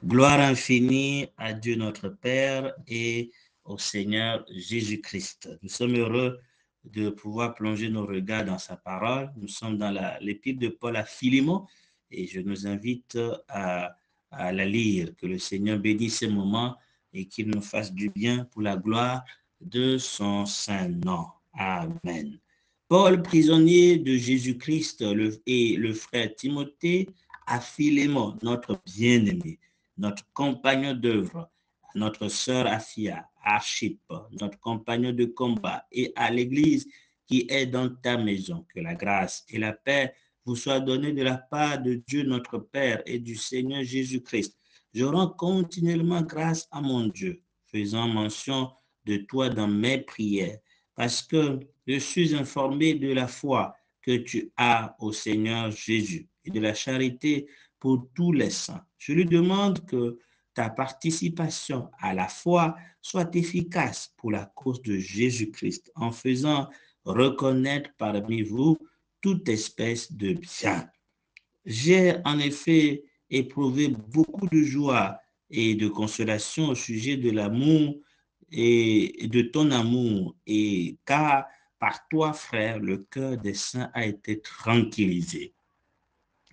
Gloire infinie à Dieu notre Père et au Seigneur Jésus-Christ. Nous sommes heureux de pouvoir plonger nos regards dans sa parole. Nous sommes dans l'épître de Paul à Philémon et je nous invite à la lire. Que le Seigneur bénisse ces moments et qu'il nous fasse du bien pour la gloire de son saint nom. Amen. Paul, prisonnier de Jésus-Christ, et le frère Timothée à Philémon, notre bien-aimé, notre compagnon d'œuvre, notre sœur Afia, Archip, notre compagnon de combat, et à l'Église qui est dans ta maison. Que la grâce et la paix vous soient données de la part de Dieu notre Père et du Seigneur Jésus-Christ. Je rends continuellement grâce à mon Dieu, faisant mention de toi dans mes prières, parce que je suis informé de la foi que tu as au Seigneur Jésus et de la charité pour tous les saints. Je lui demande que ta participation à la foi soit efficace pour la cause de Jésus-Christ, en faisant reconnaître parmi vous toute espèce de bien. J'ai en effet éprouvé beaucoup de joie et de consolation au sujet de l'amour et de ton amour, et car par toi, frère, le cœur des saints a été tranquillisé.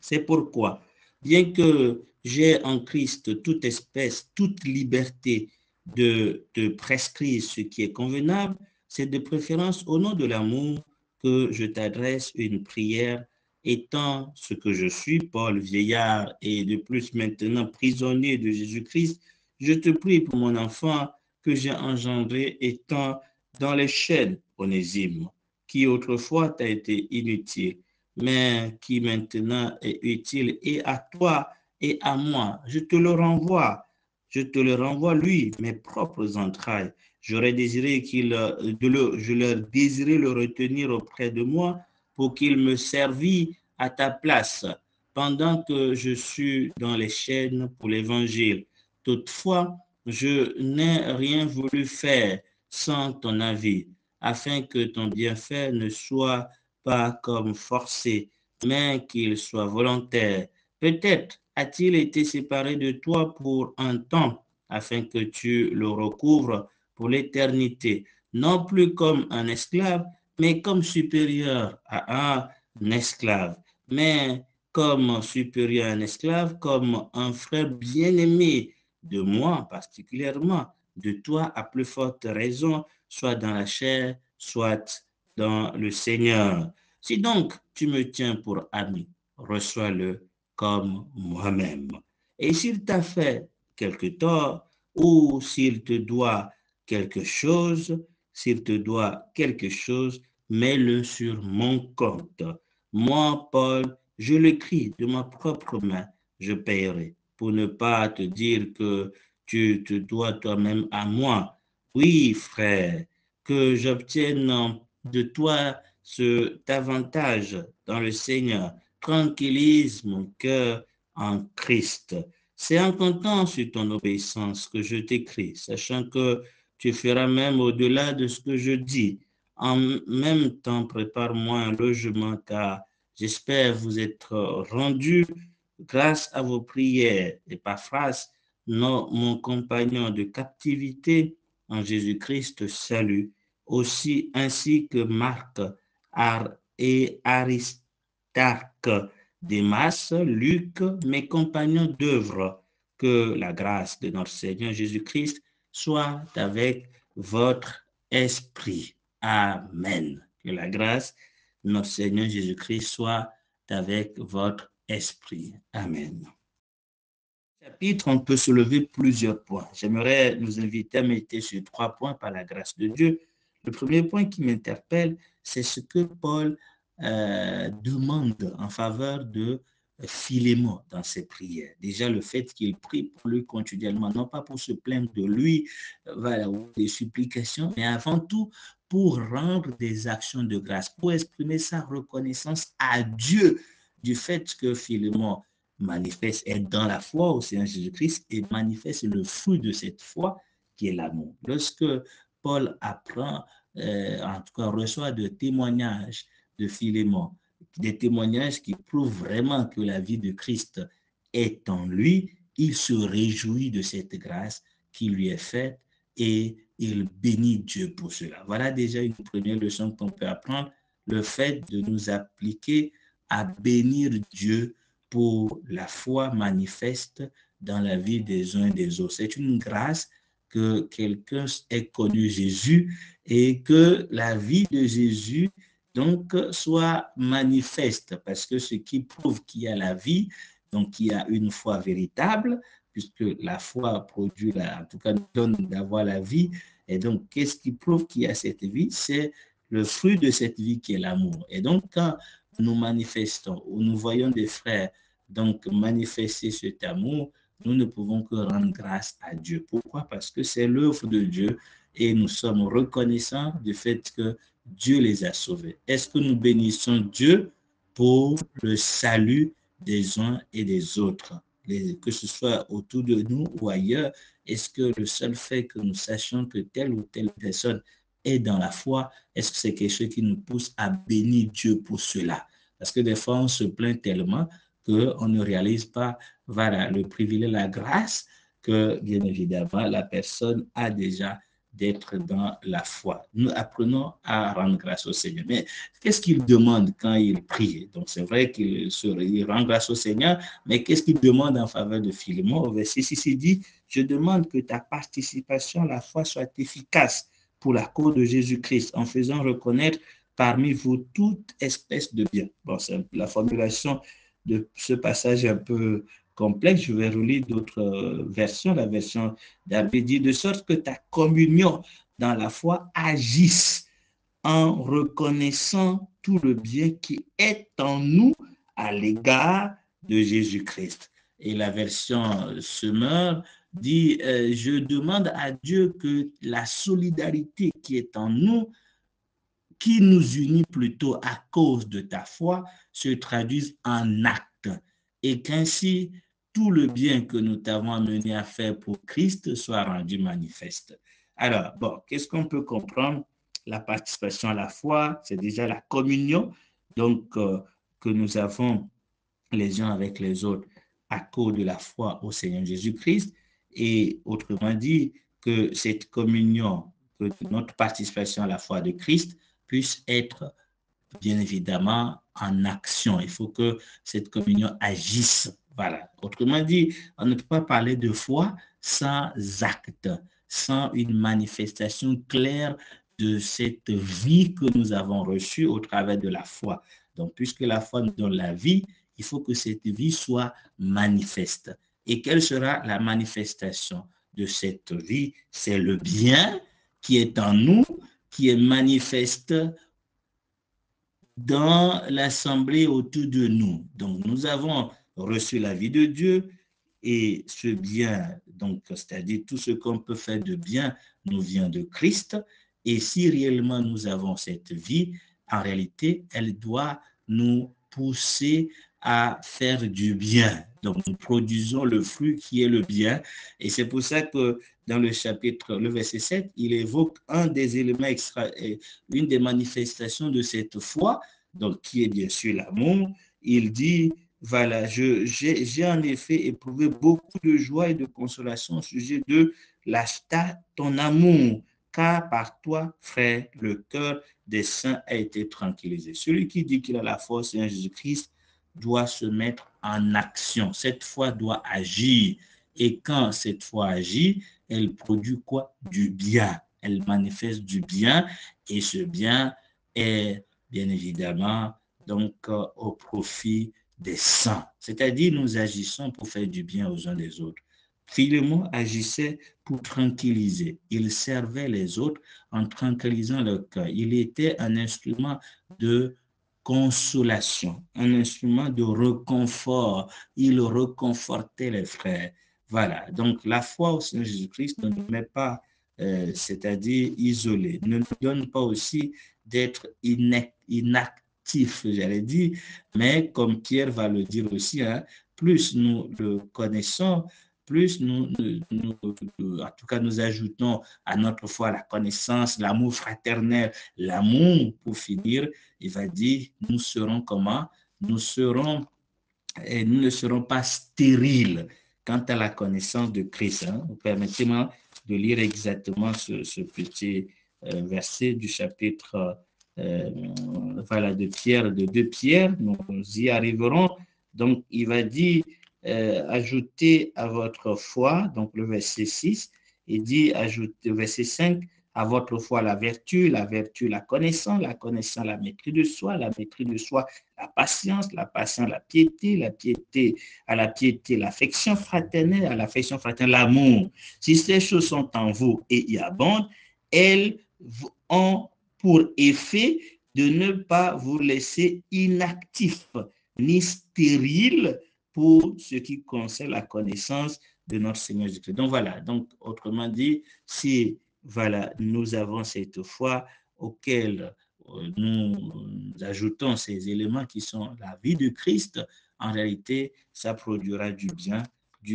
C'est pourquoi, bien que j'ai en Christ toute espèce, toute liberté de prescrire ce qui est convenable, c'est de préférence au nom de l'amour que je t'adresse une prière, étant ce que je suis, Paul, vieillard, et de plus maintenant prisonnier de Jésus-Christ. Je te prie pour mon enfant que j'ai engendré étant dans les chaînes, Onésime, qui autrefois t'a été inutile, mais qui maintenant est utile, et à toi et à moi. Je te le renvoie, lui, mes propres entrailles. J'aurais désiré je leur désirais le retenir auprès de moi pour qu'il me servît à ta place pendant que je suis dans les chaînes pour l'évangile. Toutefois, je n'ai rien voulu faire sans ton avis, afin que ton bienfait ne soit pas comme forcé, mais qu'il soit volontaire. Peut-être a-t-il été séparé de toi pour un temps, afin que tu le recouvres pour l'éternité, non plus comme un esclave, mais comme supérieur à un esclave, mais comme supérieur à un esclave, comme un frère bien-aimé de moi particulièrement, de toi à plus forte raison, soit dans la chair, soit dans le Seigneur. Si donc tu me tiens pour ami, reçois-le comme moi-même. Et s'il t'a fait quelque tort, ou s'il te doit quelque chose, mets-le sur mon compte. Moi, Paul, je l'écris de ma propre main, je paierai, pour ne pas te dire que tu te dois toi-même à moi. Oui, frère, que j'obtienne de toi cet avantage dans le Seigneur. Tranquillise mon cœur en Christ. C'est en comptant sur ton obéissance que je t'écris, sachant que tu feras même au-delà de ce que je dis. En même temps, prépare-moi un logement, car j'espère vous être rendu grâce à vos prières. Épaphras, mon compagnon de captivité en Jésus-Christ, salue, aussi ainsi que Marc et Aristarque, Démas, Luc, mes compagnons d'œuvre. Que la grâce de notre Seigneur Jésus-Christ soit avec votre esprit. Amen. Que la grâce de notre Seigneur Jésus-Christ soit avec votre esprit. Amen. Chapitre, on peut soulever plusieurs points. J'aimerais nous inviter à méditer sur 3 points par la grâce de Dieu. Le premier point qui m'interpelle, c'est ce que Paul demande en faveur de Philémon dans ses prières. Déjà, le fait qu'il prie pour lui continuellement, non pas pour se plaindre de lui, voilà, ou des supplications, mais avant tout pour rendre des actions de grâce, pour exprimer sa reconnaissance à Dieu du fait que Philémon manifeste, est dans la foi au Seigneur Jésus-Christ et manifeste le fruit de cette foi qui est l'amour. Lorsque Paul apprend, en tout cas reçoit des témoignages de Philémon, des témoignages qui prouvent vraiment que la vie de Christ est en lui, il se réjouit de cette grâce qui lui est faite et il bénit Dieu pour cela. Voilà déjà une première leçon qu'on peut apprendre, le fait de nous appliquer à bénir Dieu pour la foi manifeste dans la vie des uns et des autres. C'est une grâce que quelqu'un ait connu Jésus et que la vie de Jésus donc soit manifeste, parce que ce qui prouve qu'il y a la vie, donc il y a une foi véritable, puisque la foi produit, en tout cas, nous donne d'avoir la vie. Et donc, qu'est-ce qui prouve qu'il y a cette vie? C'est le fruit de cette vie qui est l'amour. Et donc, quand nous manifestons ou nous voyons des frères donc manifester cet amour, nous ne pouvons que rendre grâce à Dieu. Pourquoi? Parce que c'est l'œuvre de Dieu et nous sommes reconnaissants du fait que Dieu les a sauvés. Est-ce que nous bénissons Dieu pour le salut des uns et des autres, que ce soit autour de nous ou ailleurs? Est-ce que le seul fait que nous sachions que telle ou telle personne est dans la foi, est-ce que c'est quelque chose qui nous pousse à bénir Dieu pour cela? Parce que des fois, on se plaint tellement qu'on ne réalise pas, voilà, le privilège, la grâce que, bien évidemment, la personne a déjà d'être dans la foi. Nous apprenons à rendre grâce au Seigneur. Mais qu'est-ce qu'il demande quand il prie? Donc, c'est vrai qu'il rend grâce au Seigneur, mais qu'est-ce qu'il demande en faveur de Philémon? Au verset 6, il dit, « Je demande que ta participation à la foi soit efficace pour la cause de Jésus-Christ, en faisant reconnaître parmi vous toute espèce de bien. » Bon, c'est la formulation de ce passage un peu complexe. Je vais relire d'autres versions. La version d'Abbé dit, « De sorte que ta communion dans la foi agisse en reconnaissant tout le bien qui est en nous à l'égard de Jésus-Christ. » Et la version Semeur dit, je demande à Dieu que la solidarité qui est en nous, qui nous unit plutôt à cause de ta foi, se traduise en actes et qu'ainsi tout le bien que nous t'avons amené à faire pour Christ soit rendu manifeste. Alors, bon, qu'est-ce qu'on peut comprendre? La participation à la foi, c'est déjà la communion, donc que nous avons les uns avec les autres à cause de la foi au Seigneur Jésus-Christ. Et autrement dit, que cette communion, que notre participation à la foi de Christ puisse être bien évidemment en action. Il faut que cette communion agisse. Voilà. Autrement dit, on ne peut pas parler de foi sans acte, sans une manifestation claire de cette vie que nous avons reçue au travers de la foi. Donc, puisque la foi nous donne la vie, il faut que cette vie soit manifeste. Et quelle sera la manifestation de cette vie? C'est le bien qui est en nous, qui est manifeste dans l'assemblée autour de nous. Donc, nous avons reçu la vie de Dieu et ce bien, donc, c'est-à-dire tout ce qu'on peut faire de bien nous vient de Christ. Et si réellement nous avons cette vie, en réalité, elle doit nous pousser à faire du bien. Donc, nous produisons le fruit qui est le bien. Et c'est pour ça que dans le chapitre, le verset 7, il évoque un des éléments une des manifestations de cette foi, donc qui est bien sûr l'amour. Il dit, voilà, j'ai en effet éprouvé beaucoup de joie et de consolation au sujet de ton amour, car par toi, frère, le cœur des saints a été tranquillisé. Celui qui dit qu'il a la force en Jésus-Christ doit se mettre en action. Cette foi doit agir. Et quand cette foi agit, elle produit quoi? Du bien. Elle manifeste du bien. Et ce bien est bien évidemment donc au profit des saints. C'est-à-dire nous agissons pour faire du bien aux uns des autres. Philémon agissait pour tranquilliser. Il servait les autres en tranquillisant leur cœur. Il était un instrument de consolation, un instrument de réconfort. Il réconfortait les frères. Voilà. Donc, la foi au Seigneur Jésus-Christ ne nous met pas, c'est-à-dire isolés, ne nous donne pas aussi d'être inactifs, j'allais dire, mais comme Pierre va le dire aussi, hein, plus nous le connaissons, plus en tout cas, nous ajoutons à notre foi la connaissance, l'amour fraternel, l'amour, pour finir, il va dire, nous serons comment? Nous ne serons pas stériles. quant à la connaissance de Christ. Hein. Permettez-moi de lire exactement ce petit verset du chapitre voilà, de Pierre, de 2 Pierre, nous y arriverons. Donc, il va dire, ajoutez à votre foi, donc le verset 6, il dit, ajoutez, verset 5, à votre foi la vertu, la connaissance, la maîtrise de soi, la maîtrise de soi, la patience, la piété, à la piété, l'affection fraternelle, à l'affection fraternelle, l'amour. Si ces choses sont en vous et y abondent, elles ont pour effet de ne pas vous laisser inactifs ni stériles pour ce qui concerne la connaissance de notre Seigneur Jésus-Christ. Donc voilà, donc autrement dit, si voilà, nous avons cette foi auquel nous ajoutons ces éléments qui sont la vie de Christ, en réalité, ça produira du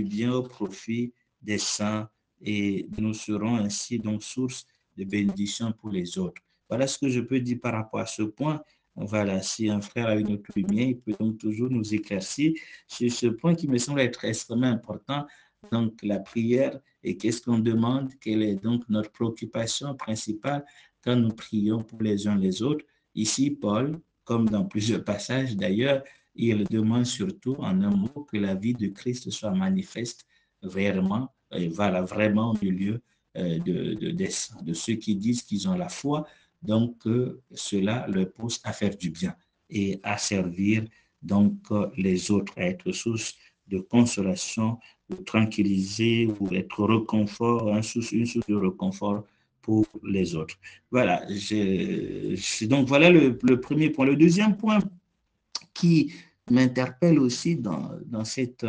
bien au profit des saints et nous serons ainsi donc source de bénédiction pour les autres. Voilà ce que je peux dire par rapport à ce point. Voilà, si un frère a une autre lumière, il peut donc toujours nous éclaircir sur ce point qui me semble être extrêmement important. Donc, la prière, et qu'est-ce qu'on demande? Quelle est donc notre préoccupation principale quand nous prions pour les uns les autres? Ici, Paul, comme dans plusieurs passages d'ailleurs, il demande surtout en un mot que la vie de Christ soit manifeste vraiment, et voilà, vraiment au milieu de ceux qui disent qu'ils ont la foi, donc cela leur pousse à faire du bien et à servir donc les autres, à être source de consolation, de tranquilliser ou être réconfort, une source de réconfort pour les autres. Voilà, donc voilà le premier point. Le deuxième point qui m'interpelle aussi dans cette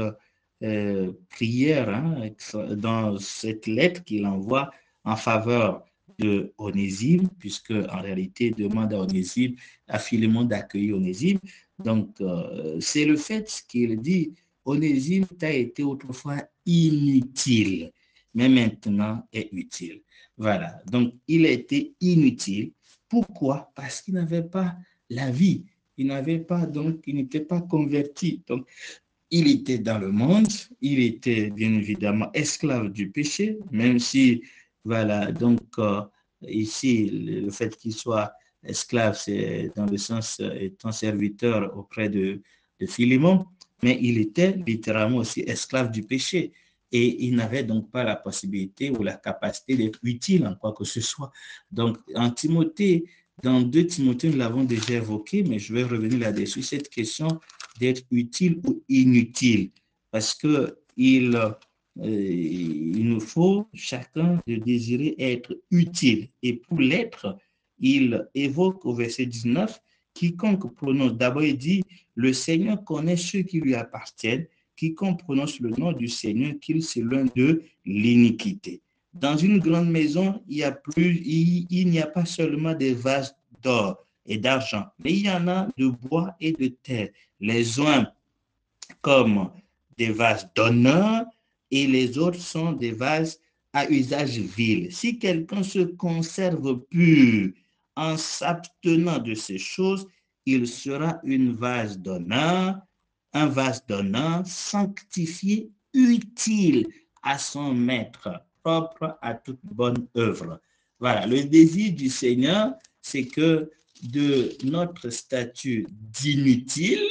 prière, hein, dans cette lettre qu'il envoie en faveur de Onésime, puisque en réalité il demande à Onésime, à Philémon d'accueillir Onésime. Donc c'est le fait qu'il dit, Onésime t'a été autrefois inutile, mais maintenant est utile. Voilà, donc il a été inutile. Pourquoi? Parce qu'il n'avait pas la vie. Il n'avait pas, donc, il n'était pas converti. Donc, il était dans le monde, il était bien évidemment esclave du péché, même si, voilà, donc, ici, le fait qu'il soit esclave, c'est dans le sens étant serviteur auprès de Philémon, mais il était littéralement aussi esclave du péché. Et il n'avait donc pas la possibilité ou la capacité d'être utile en quoi que ce soit. Donc, en Timothée, dans 2 Timothée, nous l'avons déjà évoqué, mais je vais revenir là-dessus, cette question d'être utile ou inutile, parce que il nous faut chacun de désirer être utile. Et pour l'être, il évoque au verset 19, quiconque prononce, d'abord il dit, le Seigneur connaît ceux qui lui appartiennent, quiconque prononce le nom du Seigneur, qu'il s'éloigne de l'iniquité. Dans une grande maison, il n'y a pas seulement des vases d'or et d'argent, mais il y en a de bois et de terre. Les uns comme des vases d'honneur et les autres sont des vases à usage vil. Si quelqu'un se conserve pur en s'abstenant de ces choses, il sera un vase d'honneur sanctifié, utile à son maître, propre à toute bonne œuvre. Voilà, le désir du Seigneur, c'est que de notre statut d'inutile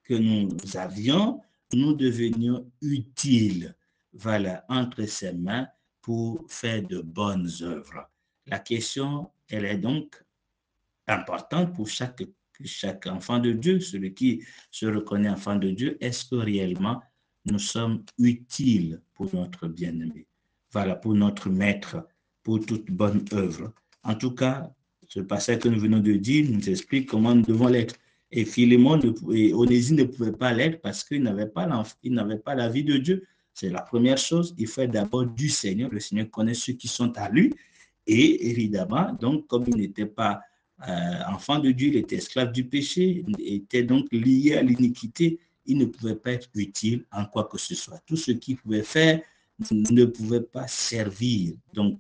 que nous avions, nous devenions utiles, voilà, entre ses mains pour faire de bonnes œuvres. La question, elle est donc importante pour chaque enfant de Dieu, celui qui se reconnaît enfant de Dieu. Est-ce que réellement nous sommes utiles pour notre bien-aimé? Voilà, pour notre maître, pour toute bonne œuvre. En tout cas, ce passage que nous venons de dire nous explique comment nous devons l'être. Et Philémon et Onésime ne pouvaient pas l'être parce qu'ils n'avaient pas la vie de Dieu. C'est la première chose. Il faut d'abord du Seigneur. Le Seigneur connaît ceux qui sont à lui. Et évidemment, donc, comme il n'était pas enfant de Dieu, il était esclave du péché, il était donc lié à l'iniquité, il ne pouvait pas être utile en quoi que ce soit. Tout ce qu'il pouvait faire ne pouvait pas servir, donc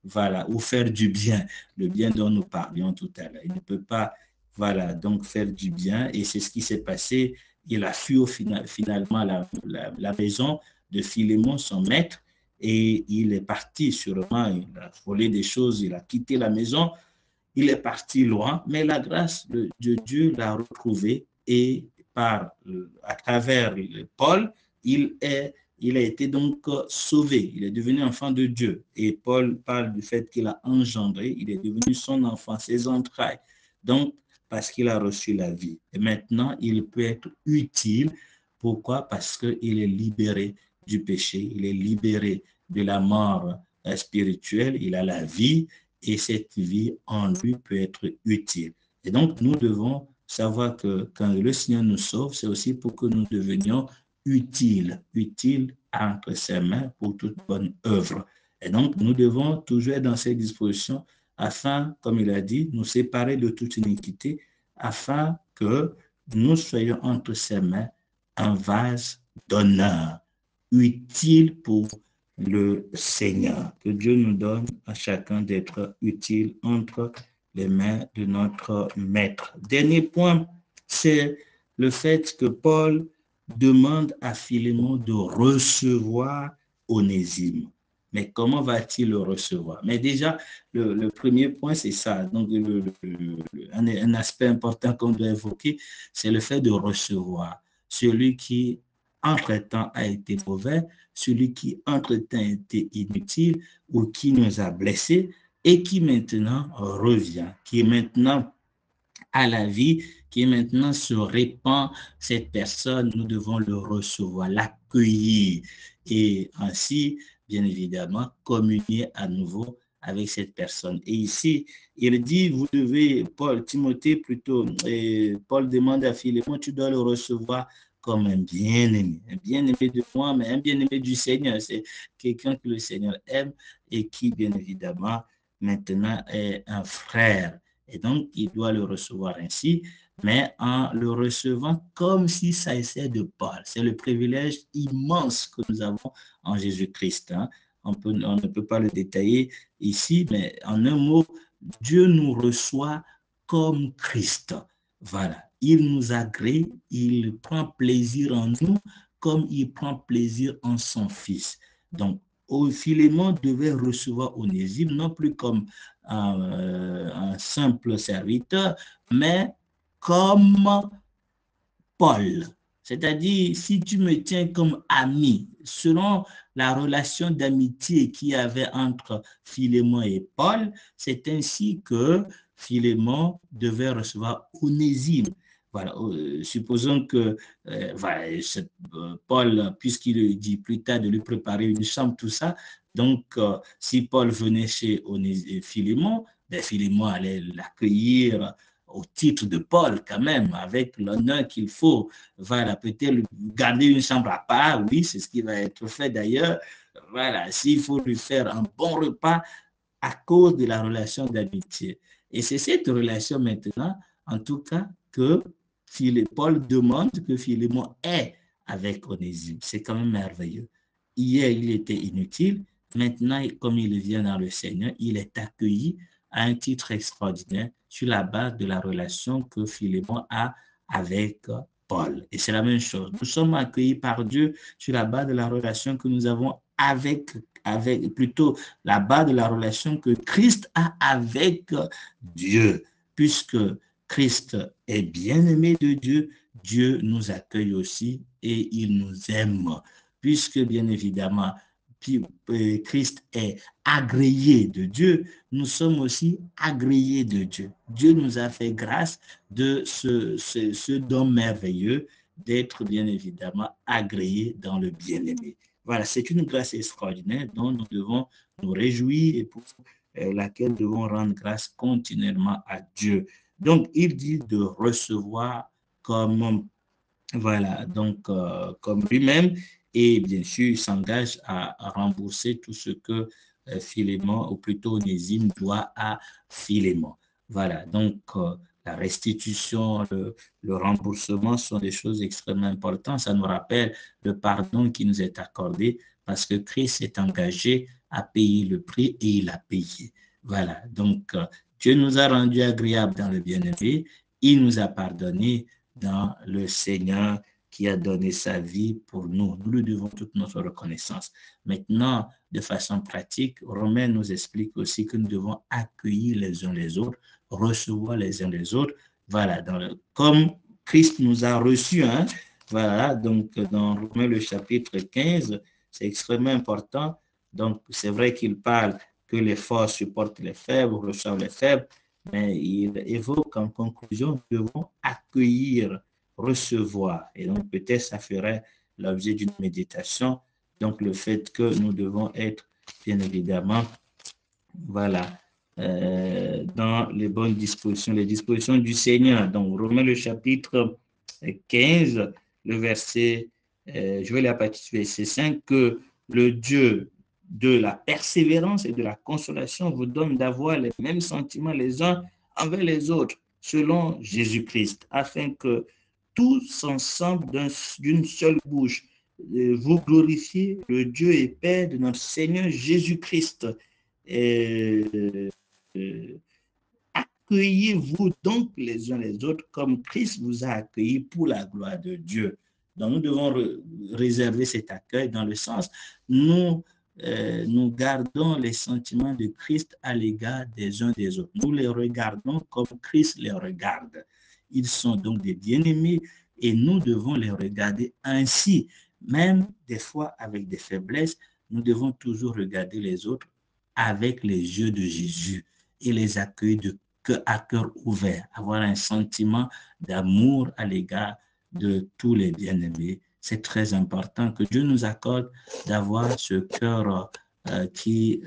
voilà, ou faire du bien, le bien dont nous parlions tout à l'heure. Il ne peut pas, voilà, donc faire du bien, et c'est ce qui s'est passé. Il a fui finalement la maison de Philémon, son maître, et il est parti sûrement, il a volé des choses, il a quitté la maison, il est parti loin, mais la grâce de Dieu l'a retrouvé et à travers Paul, il a été donc sauvé, il est devenu enfant de Dieu. Et Paul parle du fait qu'il a engendré, il est devenu son enfant, ses entrailles. Donc, parce qu'il a reçu la vie. Et maintenant, il peut être utile. Pourquoi? Parce qu'il est libéré du péché, il est libéré de la mort spirituelle, il a la vie, et cette vie en lui peut être utile. Et donc, nous devons savoir que quand le Seigneur nous sauve, c'est aussi pour que nous devenions utiles entre ses mains pour toute bonne œuvre. Et donc, nous devons toujours être dans cette disposition afin, comme il a dit, nous séparer de toute iniquité, afin que nous soyons entre ses mains un vase d'honneur, utile pour le Seigneur. Que Dieu nous donne à chacun d'être utile entre les mains de notre Maître. Dernier point, c'est le fait que Paul demande à Philémon de recevoir Onésime. Mais comment va-t-il le recevoir? Mais déjà, le premier point, c'est ça. Donc, un aspect important qu'on doit évoquer, c'est le fait de recevoir. Celui qui, entre-temps, a été mauvais, celui qui, entre-temps, a été inutile ou qui nous a blessés et qui maintenant revient, qui est maintenant à la vie, qui maintenant se répand, cette personne, nous devons le recevoir, l'accueillir et ainsi, bien évidemment, communier à nouveau avec cette personne. Et ici, il dit, vous devez, Timothée plutôt, et Paul demande à Philémon, tu dois le recevoir comme un bien-aimé de moi, mais un bien-aimé du Seigneur. C'est quelqu'un que le Seigneur aime et qui, bien évidemment, maintenant est un frère. Et donc, il doit le recevoir ainsi, mais en le recevant comme si ça essayait de Paul. C'est le privilège immense que nous avons en Jésus-Christ. Hein. On ne peut pas le détailler ici, mais en un mot, Dieu nous reçoit comme Christ. Voilà. Il nous agrée, il prend plaisir en nous comme il prend plaisir en son Fils. Donc, Philémon devait recevoir Onésime, non plus comme un simple serviteur, mais comme Paul. C'est-à-dire, si tu me tiens comme ami, selon la relation d'amitié qu'il y avait entre Philémon et Paul, c'est ainsi que Philémon devait recevoir Onésime. Voilà, supposons que Paul, puisqu'il dit plus tard de lui préparer une chambre, tout ça, donc si Paul venait chez Philémon, ben, Philémon allait l'accueillir au titre de Paul quand même, avec l'honneur qu'il faut. Voilà, peut-être garder une chambre à part, oui, c'est ce qui va être fait d'ailleurs. Voilà, s'il faut lui faire un bon repas à cause de la relation d'amitié. Et c'est cette relation maintenant, en tout cas, que Paul demande que Philémon ait avec Onésime. C'est quand même merveilleux. Hier, il était inutile. Maintenant, comme il vient dans le Seigneur, il est accueilli à un titre extraordinaire sur la base de la relation que Philémon a avec Paul. Et c'est la même chose. Nous sommes accueillis par Dieu sur la base de la relation que nous avons avec plutôt la base de la relation que Christ a avec Dieu. Puisque Christ est bien-aimé de Dieu, Dieu nous accueille aussi et il nous aime. Puisque, bien évidemment, Christ est agréé de Dieu, nous sommes aussi agréés de Dieu. Dieu nous a fait grâce de ce don merveilleux d'être bien évidemment agréés dans le bien-aimé. Voilà, c'est une grâce extraordinaire dont nous devons nous réjouir et pour laquelle nous devons rendre grâce continuellement à Dieu. Donc, il dit de recevoir comme, voilà, donc comme lui-même, et bien sûr, il s'engage à rembourser tout ce que Philémon, ou plutôt Onésime, doit à Philémon. Voilà, donc la restitution, le remboursement sont des choses extrêmement importantes. Ça nous rappelle le pardon qui nous est accordé parce que Christ s'est engagé à payer le prix et il a payé. Voilà, donc Dieu nous a rendus agréables dans le bien-aimé, il nous a pardonné dans le Seigneur qui a donné sa vie pour nous. Nous lui devons toute notre reconnaissance. Maintenant, de façon pratique, Romain nous explique aussi que nous devons accueillir les uns les autres, recevoir les uns les autres. Voilà, comme Christ nous a reçus, hein. Voilà, donc dans Romains le chapitre 15, c'est extrêmement important. Donc, c'est vrai qu'il parle que les forts supportent les faibles, reçoivent les faibles, mais il évoque en conclusion, nous devons accueillir, recevoir. Et donc, peut-être ça ferait l'objet d'une méditation. Donc, le fait que nous devons être, bien évidemment, voilà, dans les bonnes dispositions, les dispositions du Seigneur. Donc, Romains le chapitre 15, le verset, je vais lire à partir du verset 5, que le Dieu de la persévérance et de la consolation vous donne d'avoir les mêmes sentiments les uns envers les autres, selon Jésus-Christ, afin que tous ensemble d'une seule bouche, vous glorifiez le Dieu et Père de notre Seigneur Jésus-Christ. Accueillez-vous donc les uns les autres comme Christ vous a accueillis pour la gloire de Dieu. Donc nous devons réserver cet accueil dans le sens, nous gardons les sentiments de Christ à l'égard des uns des autres. Nous les regardons comme Christ les regarde. Ils sont donc des bien-aimés et nous devons les regarder ainsi. Même des fois avec des faiblesses, nous devons toujours regarder les autres avec les yeux de Jésus et les accueillir à cœur ouvert, avoir un sentiment d'amour à l'égard de tous les bien-aimés. C'est très important que Dieu nous accorde d'avoir ce cœur qui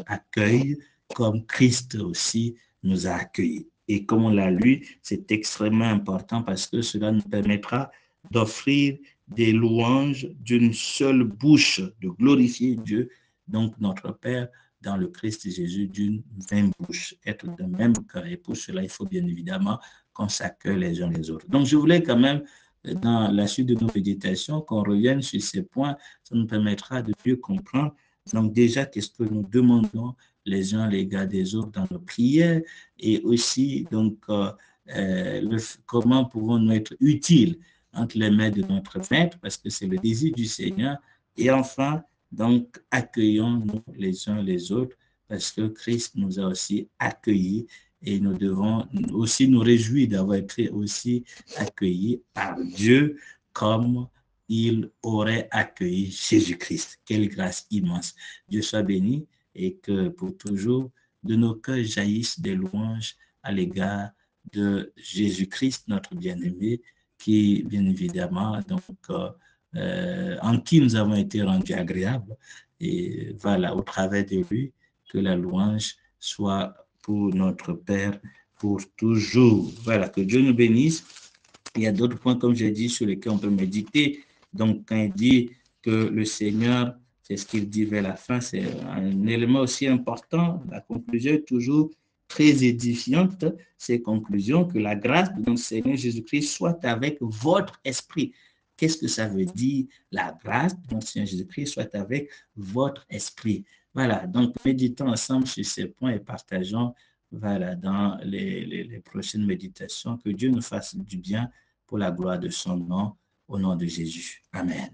accueille comme Christ aussi nous a accueillis. Et comme on l'a lu, c'est extrêmement important parce que cela nous permettra d'offrir des louanges d'une seule bouche, de glorifier Dieu, donc notre Père, dans le Christ Jésus d'une même bouche, être d'un même cœur. Et pour cela, il faut bien évidemment qu'on s'accueille les uns les autres. Donc, je voulais quand même, dans la suite de nos méditations, qu'on revienne sur ces points. Ça nous permettra de mieux comprendre. Donc, déjà, qu'est-ce que nous demandons les uns l'égard des autres dans nos prières et aussi, donc, comment pouvons-nous être utiles entre les mains de notre Maître, parce que c'est le désir du Seigneur. Et enfin, donc, accueillons-nous les uns les autres parce que Christ nous a aussi accueillis et nous devons aussi nous réjouir d'avoir été aussi accueillis par Dieu comme il aurait accueilli Jésus-Christ. Quelle grâce immense. Dieu soit béni et que pour toujours de nos cœurs jaillissent des louanges à l'égard de Jésus-Christ, notre bien-aimé, qui, bien évidemment, donc, en qui nous avons été rendus agréables. Et voilà, au travers de lui, que la louange soit pour notre Père pour toujours. Voilà, que Dieu nous bénisse. Il y a d'autres points, comme j'ai dit, sur lesquels on peut méditer. Donc, quand il dit que le Seigneur, c'est ce qu'il dit vers la fin, c'est un élément aussi important. La conclusion est toujours très édifiante, ces conclusions, que la grâce de notre Seigneur Jésus-Christ soit avec votre esprit. Qu'est-ce que ça veut dire? La grâce de notre Seigneur Jésus-Christ soit avec votre esprit. Voilà, donc méditons ensemble sur ces points et partageons voilà, dans les prochaines méditations. Que Dieu nous fasse du bien pour la gloire de son nom, au nom de Jésus. Amen.